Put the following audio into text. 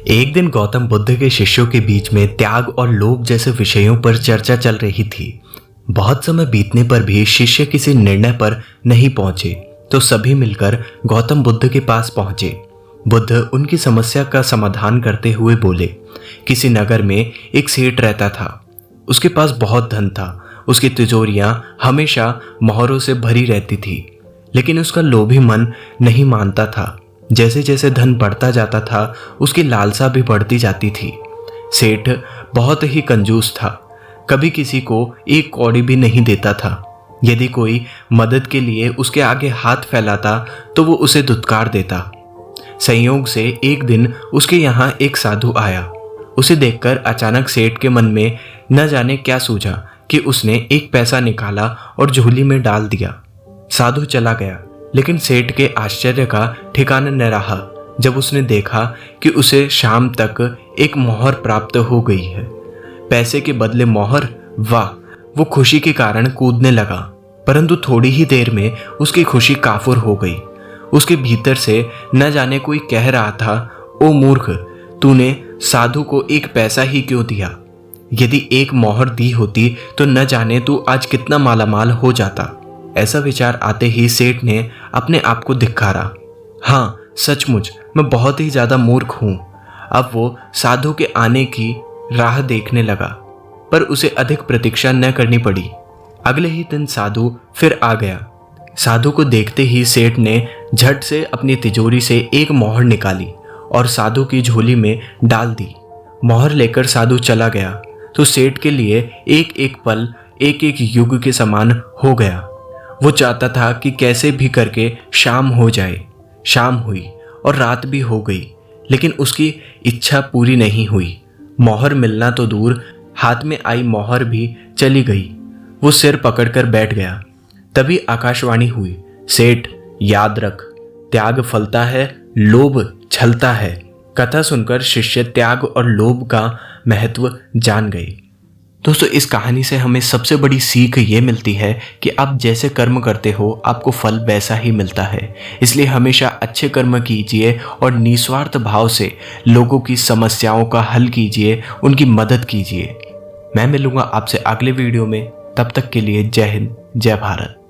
एक दिन गौतम बुद्ध के शिष्यों के बीच में त्याग और लोभ जैसे विषयों पर चर्चा चल रही थी। बहुत समय बीतने पर भी शिष्य किसी निर्णय पर नहीं पहुंचे तो सभी मिलकर गौतम बुद्ध के पास पहुंचे। बुद्ध उनकी समस्या का समाधान करते हुए बोले, किसी नगर में एक सेठ रहता था। उसके पास बहुत धन था। उसकी तिजोरियां हमेशा मोहरों से भरी रहती थी, लेकिन उसका लोभी मन नहीं मानता था। जैसे जैसे धन बढ़ता जाता था उसकी लालसा भी बढ़ती जाती थी। सेठ बहुत ही कंजूस था, कभी किसी को एक कौड़ी भी नहीं देता था। यदि कोई मदद के लिए उसके आगे हाथ फैलाता तो वो उसे धुतकार देता। संयोग से एक दिन उसके यहाँ एक साधु आया। उसे देखकर अचानक सेठ के मन में न जाने क्या सूझा कि उसने एक पैसा निकाला और झोली में डाल दिया। साधु चला गया, लेकिन सेठ के आश्चर्य का ठिकाना न रहा जब उसने देखा कि उसे शाम तक एक मोहर प्राप्त हो गई है। पैसे के बदले मोहर, वाह! वो खुशी के कारण कूदने लगा, परंतु थोड़ी ही देर में उसकी खुशी काफुर हो गई। उसके भीतर से न जाने कोई कह रहा था, ओ मूर्ख, तूने साधु को एक पैसा ही क्यों दिया? यदि एक मोहर दी होती तो न जाने तू आज कितना मालामाल हो जाता। ऐसा विचार आते ही सेठ ने अपने आप को धिक्कारा। हाँ, सचमुच मैं बहुत ही ज्यादा मूर्ख हूं। अब वो साधु के आने की राह देखने लगा, पर उसे अधिक प्रतीक्षा न करनी पड़ी। अगले ही दिन साधु फिर आ गया। साधु को देखते ही सेठ ने झट से अपनी तिजोरी से एक मोहर निकाली और साधु की झोली में डाल दी। मोहर लेकर साधु चला गया तो सेठ के लिए एक एक पल एक एक युग के समान हो गया। वो चाहता था कि कैसे भी करके शाम हो जाए। शाम हुई और रात भी हो गई, लेकिन उसकी इच्छा पूरी नहीं हुई। मोहर मिलना तो दूर, हाथ में आई मोहर भी चली गई। वो सिर पकड़कर बैठ गया। तभी आकाशवाणी हुई, सेठ याद रख, त्याग फलता है, लोभ छलता है। कथा सुनकर शिष्य त्याग और लोभ का महत्व जान गए। दोस्तों, इस कहानी से हमें सबसे बड़ी सीख ये मिलती है कि आप जैसे कर्म करते हो आपको फल वैसा ही मिलता है। इसलिए हमेशा अच्छे कर्म कीजिए और निस्वार्थ भाव से लोगों की समस्याओं का हल कीजिए, उनकी मदद कीजिए। मैं मिलूंगा आपसे अगले वीडियो में। तब तक के लिए जय हिंद, जय भारत।